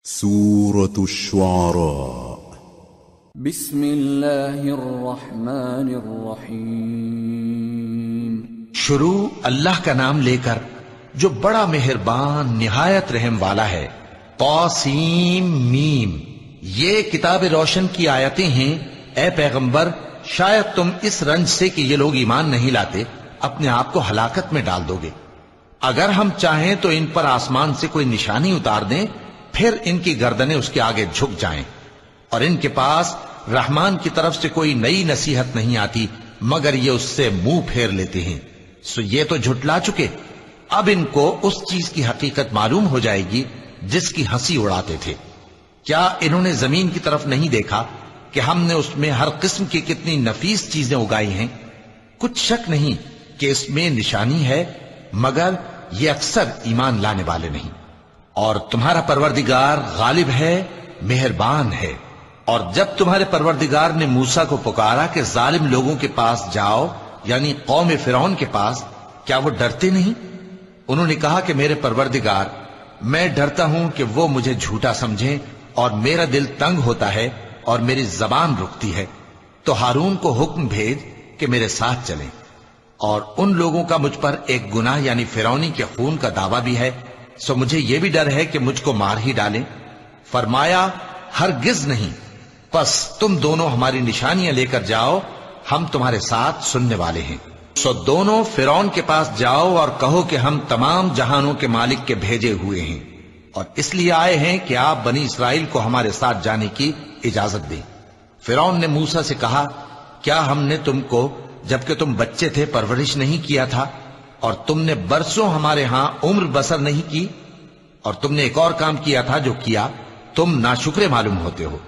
سورة الشعراء بسم اللہ الرحمن الرحیم۔ شروع اللہ کا نام لے کر جو بڑا مہربان نہایت رحم والا ہے۔ طاسیم میم، یہ کتاب روشن کی آیتیں ہیں۔ اے پیغمبر، شاید تم اس رنج سے کہ یہ لوگ ایمان نہیں لاتے اپنے آپ کو ہلاکت میں ڈال دو گے۔ اگر ہم چاہیں تو ان پر آسمان سے کوئی نشانی اتار دیں، پھر ان کی گردنیں اس کے آگے جھک جائیں، اور ان کے پاس رحمان کی طرف سے کوئی نئی نصیحت نہیں آتی مگر یہ اس سے منہ پھیر لیتے ہیں۔ سو یہ تو جھٹلا چکے، اب ان کو اس چیز کی حقیقت معلوم ہو جائے گی جس کی ہنسی اڑاتے تھے۔ کیا انہوں نے زمین کی طرف نہیں دیکھا کہ ہم نے اس میں ہر قسم کی کتنی نفیس چیزیں اگائی ہیں؟ کچھ شک نہیں کہ اس میں نشانی ہے، مگر یہ اکثر ایمان لانے والے نہیں۔ اور تمہارا پروردگار غالب ہے، مہربان ہے۔ اور جب تمہارے پروردگار نے موسیٰ کو پکارا کہ ظالم لوگوں کے پاس جاؤ، یعنی قوم فرعون کے پاس، کیا وہ ڈرتے نہیں؟ انہوں نے کہا کہ میرے پروردگار، میں ڈرتا ہوں کہ وہ مجھے جھوٹا سمجھیں، اور میرا دل تنگ ہوتا ہے اور میری زبان رکتی ہے، تو ہارون کو حکم بھیج کہ میرے ساتھ چلیں۔ اور ان لوگوں کا مجھ پر ایک گناہ یعنی فرعونی کے خون کا دعویٰ بھی ہے، سو مجھے یہ بھی ڈر ہے کہ مجھ کو مار ہی ڈالیں۔ فرمایا ہرگز نہیں، پس تم دونوں ہماری نشانیاں لے کر جاؤ، ہم تمہارے ساتھ سننے والے ہیں۔ سو دونوں فرعون کے پاس جاؤ اور کہو کہ ہم تمام جہانوں کے مالک کے بھیجے ہوئے ہیں، اور اس لیے آئے ہیں کہ آپ بنی اسرائیل کو ہمارے ساتھ جانے کی اجازت دیں۔ فرعون نے موسیٰ سے کہا، کیا ہم نے تم کو جبکہ تم بچے تھے پرورش نہیں کیا تھا، اور تم نے برسوں ہمارے ہاں عمر بسر نہیں کی؟ اور تم نے ایک اور کام کیا تھا جو کیا، تم ناشکرے معلوم ہوتے ہو۔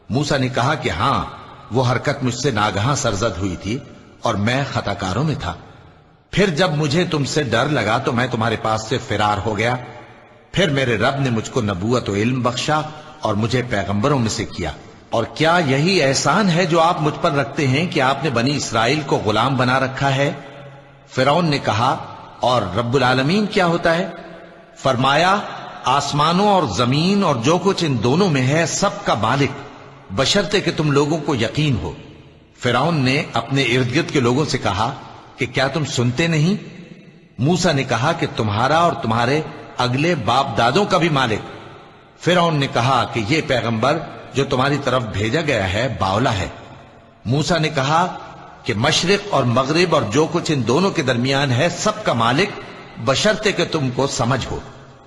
موسیٰ نے کہا کہ ہاں، وہ حرکت مجھ سے ناگہاں سرزد ہوئی تھی اور میں خطا کاروں میں تھا۔ پھر جب مجھے تم سے ڈر لگا تو میں تمہارے پاس سے فرار ہو گیا۔ پھر میرے رب نے مجھ کو نبوت و علم بخشا اور مجھے پیغمبروں میں سے کیا۔ اور کیا یہی احسان ہے جو آپ مجھ پر رکھتے ہیں کہ آپ نے بنی اسرائیل کو غلام بنا رکھا ہے؟ فرعون نے کہا، اور رب العالمین کیا ہوتا ہے؟ فرمایا، آسمانوں اور زمین اور جو کچھ ان دونوں میں ہے سب کا مالک، بشرطے کہ تم لوگوں کو یقین ہو۔ فرعون نے اپنے ارد گرد کے لوگوں سے کہا کہ کیا تم سنتے نہیں؟ موسیٰ نے کہا کہ تمہارا اور تمہارے اگلے باپ دادوں کا بھی مالک۔ فرعون نے کہا کہ یہ پیغمبر جو تمہاری طرف بھیجا گیا ہے باولا ہے۔ موسیٰ نے کہا کہ مشرق اور مغرب اور جو کچھ ان دونوں کے درمیان ہے سب کا مالک، بشرطے کہ تم کو سمجھ ہو۔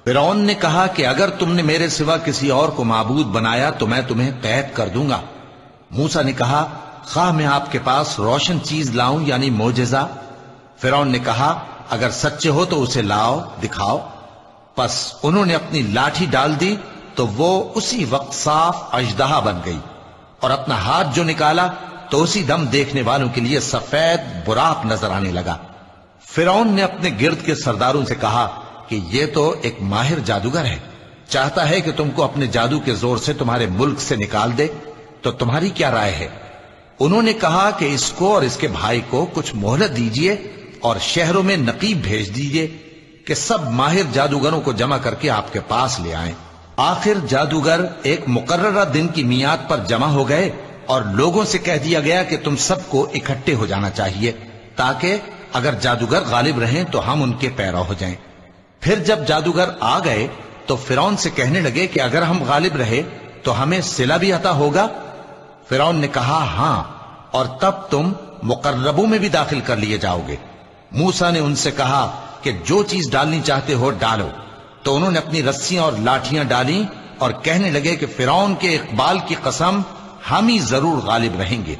فرعون نے کہا کہ اگر تم نے میرے سوا کسی اور کو معبود بنایا تو میں تمہیں قید کر دوں گا۔ موسیٰ نے کہا، خواہ میں آپ کے پاس روشن چیز لاؤں یعنی معجزہ؟ فرعون نے کہا، اگر سچے ہو تو اسے لاؤ، دکھاؤ۔ پس انہوں نے اپنی لاٹھی ڈال دی تو وہ اسی وقت صاف اژدہا بن گئی، اور اپنا ہاتھ جو نکالا تو اسی دم دیکھنے والوں کے لیے سفید براق نظر آنے لگا۔ فرعون نے اپنے گرد کے سرداروں سے کہا کہ یہ تو ایک ماہر جادوگر ہے، چاہتا ہے کہ تم کو اپنے جادو کے زور سے تمہارے ملک سے نکال دے، تو تمہاری کیا رائے ہے؟ انہوں نے کہا کہ اس کو اور اس کے بھائی کو کچھ مہلت دیجئے اور شہروں میں نقیب بھیج دیجئے کہ سب ماہر جادوگروں کو جمع کر کے آپ کے پاس لے آئیں۔ آخر جادوگر ایک مقررہ دن کی میعاد پر جمع ہو گئے، اور لوگوں سے کہہ دیا گیا کہ تم سب کو اکٹھے ہو جانا چاہیے تاکہ اگر جادوگر غالب رہیں تو ہم ان کے پیرو ہو جائیں۔ پھر جب جادوگر آ گئے تو فرعون سے کہنے لگے کہ اگر ہم غالب رہے تو ہمیں صلہ بھی عطا ہوگا؟ فرعون نے کہا، ہاں، اور تب تم مقربوں میں بھی داخل کر لیے جاؤ گے۔ موسیٰ نے ان سے کہا کہ جو چیز ڈالنی چاہتے ہو ڈالو۔ تو انہوں نے اپنی رسیاں اور لاٹھیاں ڈالیں اور کہنے لگے کہ فرعون کے اقبال کی قسم، ہم ہی ضرور غالب رہیں گے۔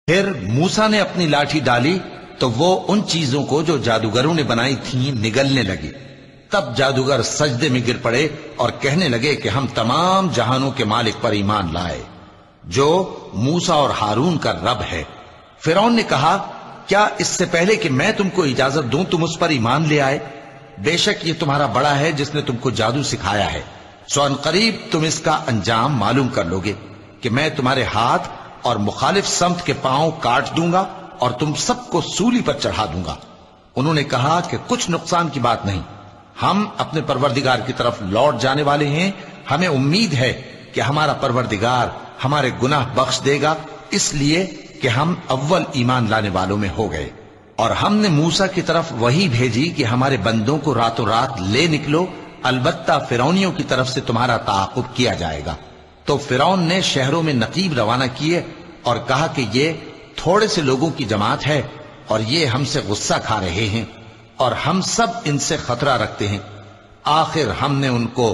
پھر موسیٰ نے اپنی لاٹھی ڈالی تو وہ ان چیزوں کو جو جادوگروں نے بنائی تھیں نگلنے لگی۔ تب جادوگر سجدے میں گر پڑے اور کہنے لگے کہ ہم تمام جہانوں کے مالک پر ایمان لائے جو موسیٰ اور ہارون کا رب ہے۔ فرعون نے کہا، کیا اس سے پہلے کہ میں تم کو اجازت دوں تم اس پر ایمان لے آئے؟ بے شک یہ تمہارا بڑا ہے جس نے تم کو جادو سکھایا ہے، سو ان قریب تم اس کا انجام معلوم کر لوگے کہ میں تمہارے ہاتھ اور مخالف سمت کے پاؤں کاٹ دوں گا اور تم سب کو سولی پر چڑھا دوں گا۔ انہوں نے کہا کہ کچھ نقصان کی بات نہیں، ہم اپنے پروردگار کی طرف لوٹ جانے والے ہیں ہمیں امید ہے کہ ہمارا پروردگار ہمارے گناہ بخش دے گا، اس لیے کہ ہم اول ایمان لانے والوں میں ہو گئے۔ اور ہم نے موسیٰ کی طرف وحی بھیجی کہ ہمارے بندوں کو راتوں رات لے نکلو، البتہ فرعونیوں کی طرف سے تمہارا تعاقب کیا جائے گا۔ تو فرعون نے شہروں میں نقیب روانہ کیے اور کہا کہ یہ تھوڑے سے لوگوں کی جماعت ہے اور یہ ہم سے غصہ کھا رہے ہیں اور ہم سب ان سے خطرہ رکھتے ہیں۔ آخر ہم نے ان کو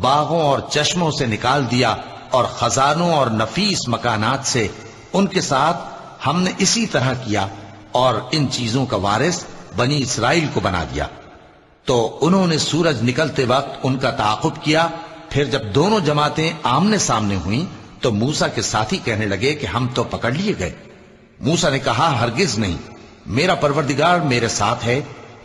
باغوں اور چشموں سے نکال دیا اور خزانوں اور نفیس مکانات سے۔ ان کے ساتھ ہم نے اسی طرح کیا اور ان چیزوں کا وارث بنی اسرائیل کو بنا دیا۔ تو انہوں نے سورج نکلتے وقت ان کا تعاقب کیا۔ پھر جب دونوں جماعتیں آمنے سامنے ہوئیں تو موسیٰ کے ساتھی کہنے لگے کہ ہم تو پکڑ لیے گئے۔ موسیٰ نے کہا ہرگز نہیں، میرا پروردگار میرے ساتھ ہے،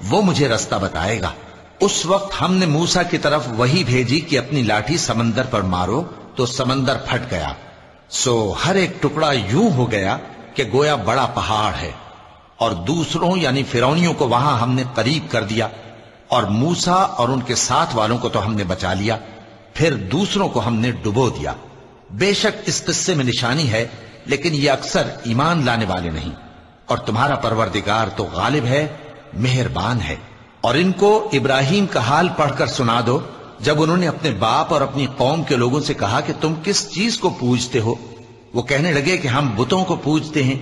وہ مجھے رستہ بتائے گا۔ اس وقت ہم نے موسیٰ کی طرف وحی بھیجی کہ اپنی لاٹھی سمندر پر مارو، تو سمندر پھٹ گیا، سو ہر ایک ٹکڑا یوں ہو گیا کہ گویا بڑا پہاڑ ہے۔ اور دوسروں یعنی فرعونیوں کو وہاں ہم نے قریب کر دیا، اور موسیٰ اور ان کے ساتھ والوں کو تو ہم نے بچا لیا، پھر دوسروں کو ہم نے ڈبو دیا۔ بے شک اس قصے میں نشانی ہے، لیکن یہ اکثر ایمان لانے والے نہیں۔ اور تمہارا پروردگار تو غالب ہے، مہربان ہے۔ اور ان کو ابراہیم کا حال پڑھ کر سنا دو، جب انہوں نے اپنے باپ اور اپنی قوم کے لوگوں سے کہا کہ تم کس چیز کو پوجتے ہو؟ وہ کہنے لگے کہ ہم بتوں کو پوجتے ہیں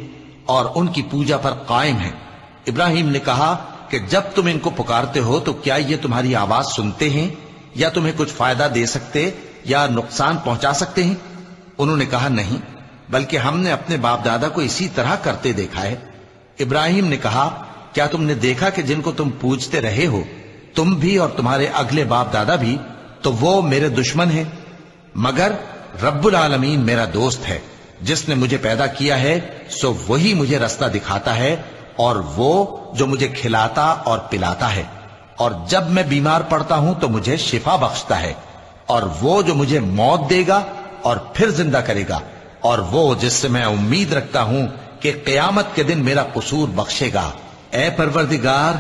اور ان کی پوجا پر قائم ہیں۔ ابراہیم نے کہا کہ جب تم ان کو پکارتے ہو تو کیا یہ تمہاری آواز سنتے ہیں یا تمہیں کچھ فائدہ دے سکتے یا نقصان پہنچا سکتے ہیں؟ انہوں نے کہا نہیں، بلکہ ہم نے اپنے باپ دادا کو اسی طرح کرتے دیکھا ہے۔ ابراہیم نے کہا کیا تم نے دیکھا کہ جن کو تم پوجتے رہے ہو، تم بھی اور تمہارے اگلے باپ دادا بھی، تو وہ میرے دشمن ہیں، مگر رب العالمین میرا دوست ہے۔ جس نے مجھے پیدا کیا ہے سو وہی مجھے رستہ دکھاتا ہے، اور وہ جو مجھے کھلاتا اور پلاتا ہے، اور جب میں بیمار پڑتا ہوں تو مجھے شفا بخشتا ہے، اور وہ جو مجھے موت دے گا اور پھر زندہ کرے گا، اور وہ جس سے میں امید رکھتا ہوں کہ قیامت کے دن میرا قصور بخشے گا۔ اے پروردگار،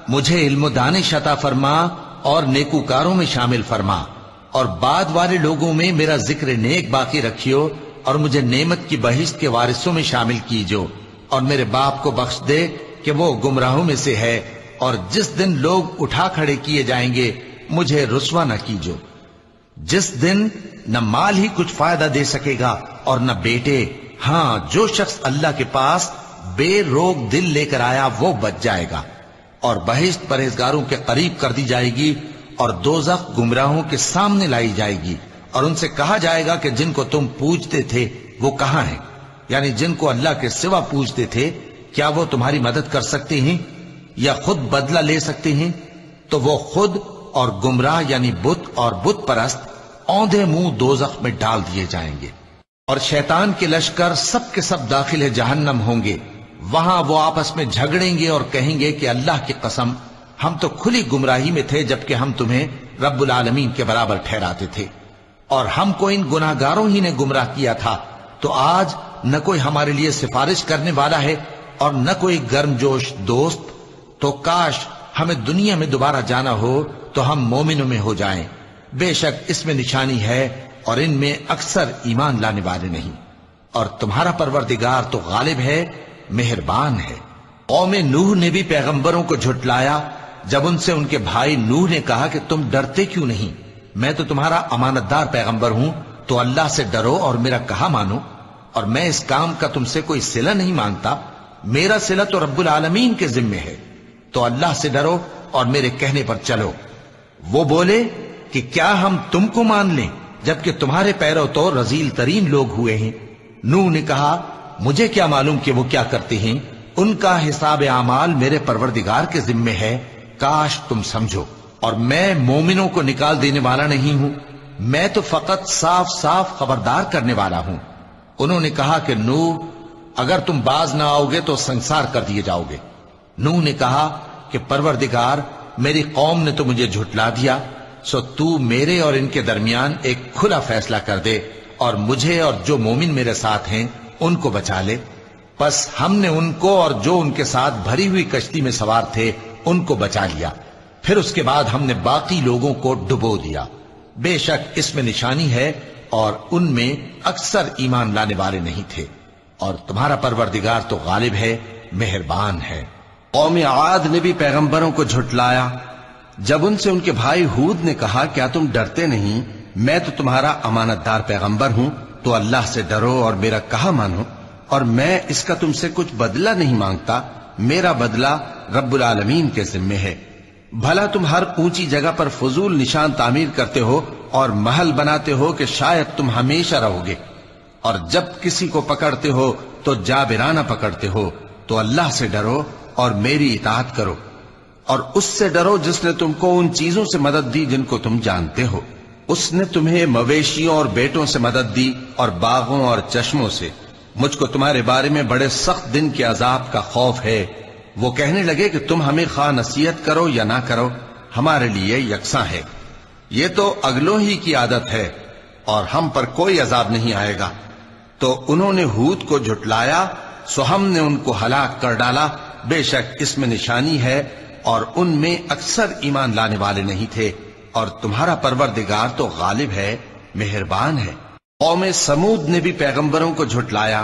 مجھے علم و دانش عطا فرما اور نیکوکاروں میں شامل فرما، اور بعد والے لوگوں میں میرا ذکر نیک باقی رکھیو، اور مجھے نعمت کی بہشت کے وارثوں میں شامل کیجو، اور میرے باپ کو بخش دے کہ وہ گمراہوں میں سے ہے، اور جس دن لوگ اٹھا کھڑے کیے جائیں گے مجھے رسوا نہ کیجو، جس دن نہ مال ہی کچھ فائدہ دے سکے گا اور نہ بیٹے۔ ہاں، جو شخص اللہ کے پاس بے روک دل لے کر آیا وہ بچ جائے گا، اور بہشت پرہیزگاروں کے قریب کر دی جائے گی، اور دوزخ گمراہوں کے سامنے لائی جائے گی، اور ان سے کہا جائے گا کہ جن کو تم پوجتے تھے وہ کہاں ہیں؟ یعنی جن کو اللہ کے سوا پوجتے تھے، کیا وہ تمہاری مدد کر سکتے ہیں یا خود بدلہ لے سکتے ہیں؟ تو وہ خود اور گمراہ یعنی بت اور بت پرست اوندھے منہ دوزخ میں ڈال دیے جائیں گے۔ اور شیطان کے لشکر سب کے سب داخل جہنم ہوں گے، وہاں وہ آپس میں جھگڑیں گے اور کہیں گے کہ اللہ کی قسم، ہم تو کھلی گمراہی میں تھے جبکہ ہم تمہیں رب العالمین کے برابر ٹھہراتے تھے، اور ہم کو ان گناہ گاروں ہی نے گمراہ کیا تھا، تو آج نہ کوئی ہمارے لیے سفارش کرنے والا ہے اور نہ کوئی گرم جوش دوست۔ تو کاش ہمیں دنیا میں دوبارہ جانا ہو تو ہم مومنوں میں ہو جائیں۔ بے شک اس میں نشانی ہے اور ان میں اکثر ایمان لانے والے نہیں۔ اور تمہارا پروردگار تو غالب ہے، مہربان ہے۔ قوم نوح نے بھی پیغمبروں کو جھٹلایا جب ان سے ان کے بھائی نوح نے کہا کہ تم ڈرتے کیوں نہیں؟ میں تو تمہارا امانت دار پیغمبر ہوں، تو اللہ سے ڈرو اور میرا کہا مانو، اور میں اس کام کا تم سے کوئی صلہ نہیں مانگتا، میرا صلہ تو رب العالمین کے ذمے ہے، تو اللہ سے ڈرو اور میرے کہنے پر چلو۔ وہ بولے کہ کیا ہم تم کو مان لیں جبکہ تمہارے پیرو تو رذیل ترین لوگ ہوئے ہیں؟ نوح نے کہا مجھے کیا معلوم کہ وہ کیا کرتے ہیں، ان کا حساب اعمال میرے پروردگار کے ذمے ہے، کاش تم سمجھو۔ اور میں مومنوں کو نکال دینے والا نہیں ہوں، میں تو فقط صاف صاف خبردار کرنے والا ہوں۔ انہوں نے کہا کہ نوح، اگر تم باز نہ آؤ گے تو سنسار کر دیے جاؤ گے۔ نوح نے کہا کہ پروردگار، میری قوم نے تو مجھے جھٹلا دیا، سو تو میرے اور ان کے درمیان ایک کھلا فیصلہ کر دے اور مجھے اور جو مومن میرے ساتھ ہیں ان کو بچا لے۔ پس ہم نے ان کو اور جو ان کے ساتھ بھری ہوئی کشتی میں سوار تھے ان کو بچا لیا، پھر اس کے بعد ہم نے باقی لوگوں کو ڈبو دیا۔ بے شک اس میں نشانی ہے اور ان میں اکثر ایمان لانے والے نہیں تھے، اور تمہارا پروردگار تو غالب ہے، مہربان ہے۔ قوم عاد نے بھی پیغمبروں کو جھٹلایا جب ان سے ان کے بھائی ہود نے کہا کیا تم ڈرتے نہیں، میں تو تمہارا امانت دار پیغمبر ہوں، تو اللہ سے ڈرو اور میرا کہا مانو، اور میں اس کا تم سے کچھ بدلہ نہیں مانگتا، میرا بدلہ رب العالمین کے ذمے ہے۔ بھلا تم ہر اونچی جگہ پر فضول نشان تعمیر کرتے ہو اور محل بناتے ہو کہ شاید تم ہمیشہ رہو گے، اور جب کسی کو پکڑتے ہو تو جابرانہ پکڑتے ہو، تو اللہ سے ڈرو اور میری اطاعت کرو، اور اس سے ڈرو جس نے تم کو ان چیزوں سے مدد دی جن کو تم جانتے ہو۔ اس نے تمہیں مویشیوں اور بیٹوں سے مدد دی اور باغوں اور چشموں سے۔ مجھ کو تمہارے بارے میں بڑے سخت دن کے عذاب کا خوف ہے۔ وہ کہنے لگے کہ تم ہمیں خواہ نصیحت کرو یا نہ کرو، ہمارے لیے یکساں ہے، یہ تو اگلوں ہی کی عادت ہے اور ہم پر کوئی عذاب نہیں آئے گا۔ تو انہوں نے ہود کو جھٹلایا، سو ہم نے ان کو ہلاک کر ڈالا، بے شک اس میں نشانی ہے اور ان میں اکثر ایمان لانے والے نہیں تھے، اور تمہارا پروردگار تو غالب ہے، مہربان ہے۔ قوم سمود نے بھی پیغمبروں کو جھٹلایا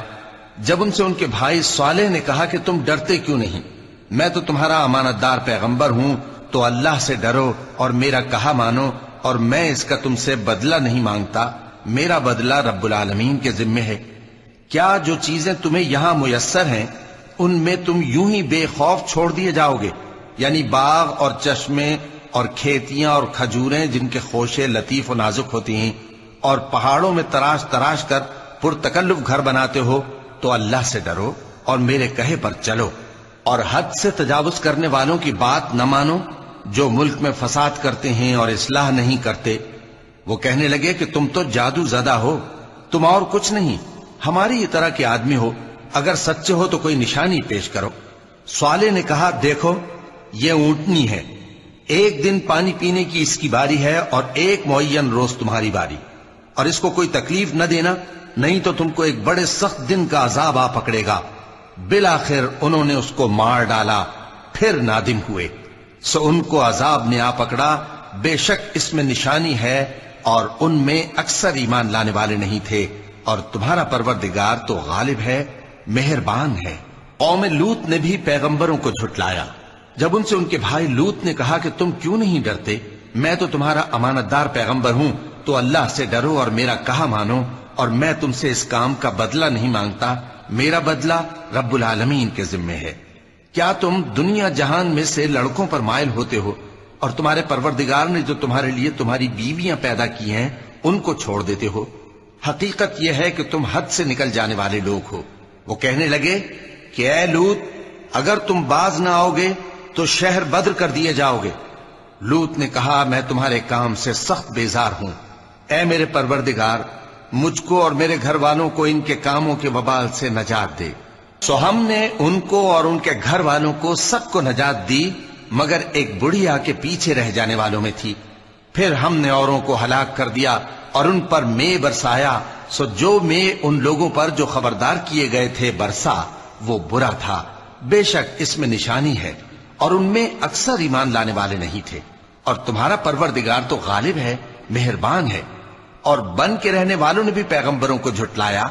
جب ان سے ان کے بھائی صالح نے کہا کہ تم ڈرتے کیوں نہیں، میں تو تمہارا امانت دار پیغمبر ہوں، تو اللہ سے ڈرو اور میرا کہا مانو، اور میں اس کا تم سے بدلہ نہیں مانگتا، میرا بدلہ رب العالمین کے ذمے ہے۔ کیا جو چیزیں تمہیں یہاں میسر ہیں ان میں تم یوں ہی بے خوف چھوڑ دیے جاؤ گے؟ یعنی باغ اور چشمے اور کھیتیاں اور کھجوریں جن کے خوشے لطیف و نازک ہوتی ہیں، اور پہاڑوں میں تراش تراش کر پرتکلف گھر بناتے ہو، تو اللہ سے ڈرو اور میرے کہے پر چلو، اور حد سے تجاوز کرنے والوں کی بات نہ مانو جو ملک میں فساد کرتے ہیں اور اصلاح نہیں کرتے۔ وہ کہنے لگے کہ تم تو جادو زدہ ہو، تم اور کچھ نہیں، ہماری یہ طرح کے آدمی ہو، اگر سچے ہو تو کوئی نشانی پیش کرو۔ صالح نے کہا دیکھو یہ اونٹنی ہے، ایک دن پانی پینے کی اس کی باری ہے اور ایک معین روز تمہاری باری، اور اس کو کوئی تکلیف نہ دینا، نہیں تو تم کو ایک بڑے سخت دن کا عذاب آ پکڑے گا۔ بالآخر انہوں نے اس کو مار ڈالا، پھر نادم ہوئے، سو ان کو عذاب نے آ پکڑا، بے شک اس میں نشانی ہے اور ان میں اکثر ایمان لانے والے نہیں تھے، اور تمہارا پروردگار تو غالب ہے، مہربان ہے۔ قوم لوط نے بھی پیغمبروں کو جھٹلایا جب ان سے ان کے بھائی لوط نے کہا کہ تم کیوں نہیں ڈرتے، میں تو تمہارا امانت دار پیغمبر ہوں، تو اللہ سے ڈرو اور میرا کہا مانو، اور میں تم سے اس کام کا بدلہ نہیں مانگتا، میرا بدلہ رب العالمین کے ذمے ہے۔ کیا تم دنیا جہان میں سے لڑکوں پر مائل ہوتے ہو، اور تمہارے پروردگار نے جو تمہارے لیے تمہاری بیویاں پیدا کی ہیں ان کو چھوڑ دیتے ہو؟ حقیقت یہ ہے کہ تم حد سے نکل جانے والے لوگ ہو۔ وہ کہنے لگے کہ اے لوط، اگر تم باز نہ آؤ گے تو شہر بدر کر دیے جاؤ گے۔ لوط نے کہا میں تمہارے کام سے سخت بیزار ہوں، اے میرے پروردگار مجھ کو اور میرے گھر والوں کو ان کے کاموں کے وبال سے نجات دے۔ سو ہم نے ان کو اور ان کے گھر والوں کو سب کو نجات دی، مگر ایک بڑھیا کے پیچھے رہ جانے والوں میں تھی۔ پھر ہم نے اوروں کو ہلاک کر دیا اور ان پر مے برسایا، سو جو مے ان لوگوں پر جو خبردار کیے گئے تھے برسا وہ برا تھا۔ بے شک اس میں نشانی ہے اور ان میں اکثر ایمان لانے والے نہیں تھے، اور تمہارا پروردگار تو غالب ہے، مہربان ہے۔ اور بن کے رہنے والوں نے بھی پیغمبروں کو جھٹلایا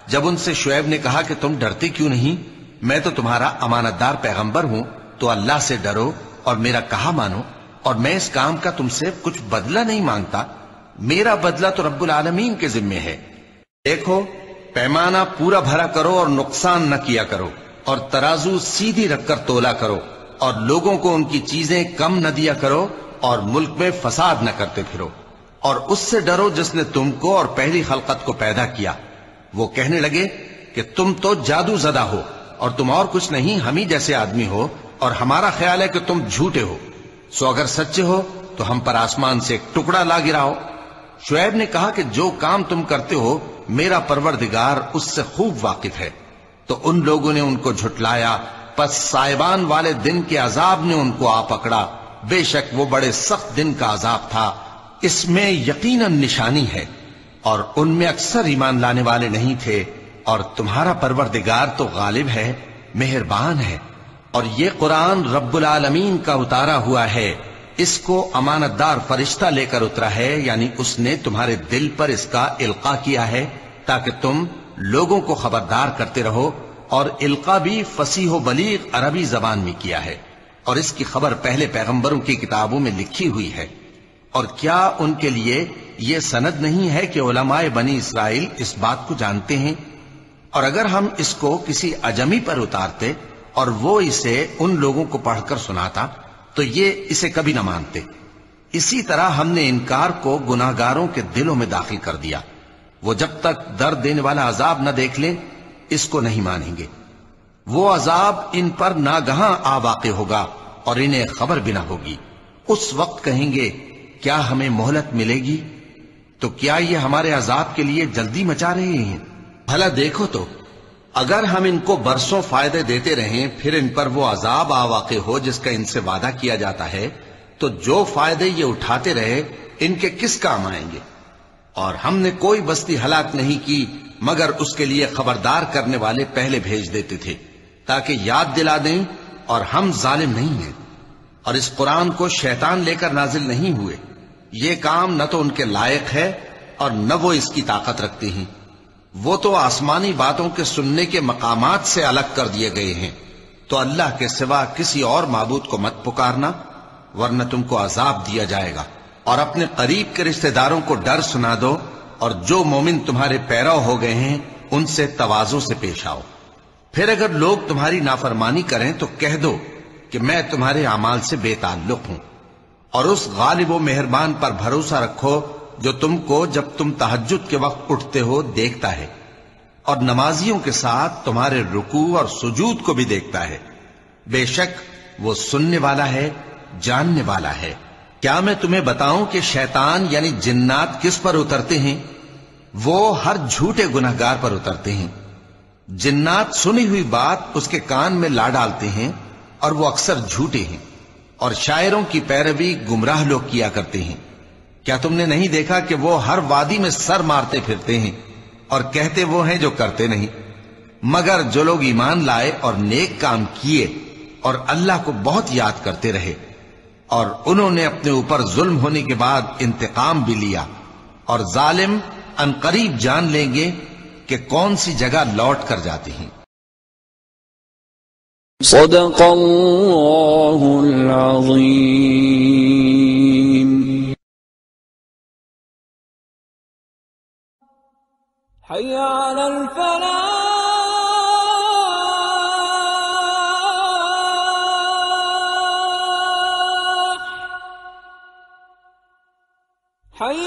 جب ان سے شعیب نے کہا کہ تم ڈرتے کیوں نہیں، میں تو تمہارا امانت دار پیغمبر ہوں، تو اللہ سے ڈرو اور میرا کہا مانو، اور میں اس کام کا تم سے کچھ بدلہ نہیں مانگتا، میرا بدلہ تو رب العالمین کے ذمے ہے۔ دیکھو پیمانہ پورا بھرا کرو اور نقصان نہ کیا کرو، اور ترازو سیدھی رکھ کر تولا کرو، اور لوگوں کو ان کی چیزیں کم نہ دیا کرو، اور ملک میں فساد نہ کرتے پھرو، اور اس سے ڈرو جس نے تم کو اور پہلی خلقت کو پیدا کیا۔ وہ کہنے لگے کہ تم تو جادو زدہ ہو اور تم اور کچھ نہیں، ہم ہی جیسے آدمی ہو، اور ہمارا خیال ہے کہ تم جھوٹے ہو، سو اگر سچے ہو تو ہم پر آسمان سے ایک ٹکڑا لا گراؤ۔ شعیب نے کہا کہ جو کام تم کرتے ہو میرا پروردگار اس سے خوب واقف ہے۔ تو ان لوگوں نے ان کو جھٹلایا، پس سائبان والے دن کے عذاب نے ان کو آ پکڑا، بے شک وہ بڑے سخت دن کا عذاب تھا، اس میں یقیناً نشانی ہے، اور ان میں اکثر ایمان لانے والے نہیں تھے، اور تمہارا پروردگار تو غالب ہے، مہربان ہے۔ اور یہ قرآن رب العالمین کا اتارا ہوا ہے، اس کو امانت دار فرشتہ لے کر اترا ہے، یعنی اس نے تمہارے دل پر اس کا القاء کیا ہے تاکہ تم لوگوں کو خبردار کرتے رہو، اور القاء بھی فصیح و بلیغ عربی زبان میں کیا ہے، اور اس کی خبر پہلے پیغمبروں کی کتابوں میں لکھی ہوئی ہے۔ اور کیا ان کے لیے یہ سند نہیں ہے کہ علماء بنی اسرائیل اس بات کو جانتے ہیں؟ اور اگر ہم اس کو کسی اجمی پر اتارتے اور وہ اسے ان لوگوں کو پڑھ کر سناتا تو یہ اسے کبھی نہ مانتے۔ اسی طرح ہم نے انکار کو گناہگاروں کے دلوں میں داخل کر دیا، وہ جب تک درد دینے والا عذاب نہ دیکھ لیں اس کو نہیں مانیں گے۔ وہ عذاب ان پر ناگہاں آ واقع ہوگا اور انہیں خبر بھی نہ ہوگی۔ اس وقت کہیں گے کیا ہمیں مہلت ملے گی؟ تو کیا یہ ہمارے عذاب کے لیے جلدی مچا رہے ہیں؟ بھلا دیکھو تو اگر ہم ان کو برسوں فائدے دیتے رہیں پھر ان پر وہ عذاب آ واقع ہو جس کا ان سے وعدہ کیا جاتا ہے، تو جو فائدے یہ اٹھاتے رہے ان کے کس کام آئیں گے؟ اور ہم نے کوئی بستی ہلاک نہیں کی مگر اس کے لیے خبردار کرنے والے پہلے بھیج دیتے تھے تاکہ یاد دلا دیں، اور ہم ظالم نہیں ہیں۔ اور اس قرآن کو شیطان لے کر نازل نہیں ہوئے، یہ کام نہ تو ان کے لائق ہے اور نہ وہ اس کی طاقت رکھتے ہیں۔ وہ تو آسمانی باتوں کے سننے کے مقامات سے الگ کر دیے گئے ہیں۔ تو اللہ کے سوا کسی اور معبود کو مت پکارنا ورنہ تم کو عذاب دیا جائے گا۔ اور اپنے قریب کے رشتہ داروں کو ڈر سنا دو، اور جو مومن تمہارے پیرو ہو گئے ہیں ان سے تواضع سے پیش آؤ۔ پھر اگر لوگ تمہاری نافرمانی کریں تو کہہ دو کہ میں تمہارے اعمال سے بے تعلق ہوں، اور اس غالب و مہربان پر بھروسہ رکھو جو تم کو جب تم تہجد کے وقت اٹھتے ہو دیکھتا ہے، اور نمازیوں کے ساتھ تمہارے رکوع اور سجود کو بھی دیکھتا ہے۔ بے شک وہ سننے والا ہے، جاننے والا ہے۔ کیا میں تمہیں بتاؤں کہ شیطان یعنی جنات کس پر اترتے ہیں؟ وہ ہر جھوٹے گناہگار پر اترتے ہیں۔ جنات سنی ہوئی بات اس کے کان میں لا ڈالتے ہیں اور وہ اکثر جھوٹے ہیں، اور شاعروں کی پیروی گمراہ لوگ کیا کرتے ہیں۔ کیا تم نے نہیں دیکھا کہ وہ ہر وادی میں سر مارتے پھرتے ہیں اور کہتے وہ ہیں جو کرتے نہیں؟ مگر جو لوگ ایمان لائے اور نیک کام کیے اور اللہ کو بہت یاد کرتے رہے، اور انہوں نے اپنے اوپر ظلم ہونے کے بعد انتقام بھی لیا، اور ظالم عنقریب جان لیں گے کہ کون سی جگہ لوٹ کر جاتے ہیں۔ صدق اللہ العظیم۔ حی علی الفلاح، حی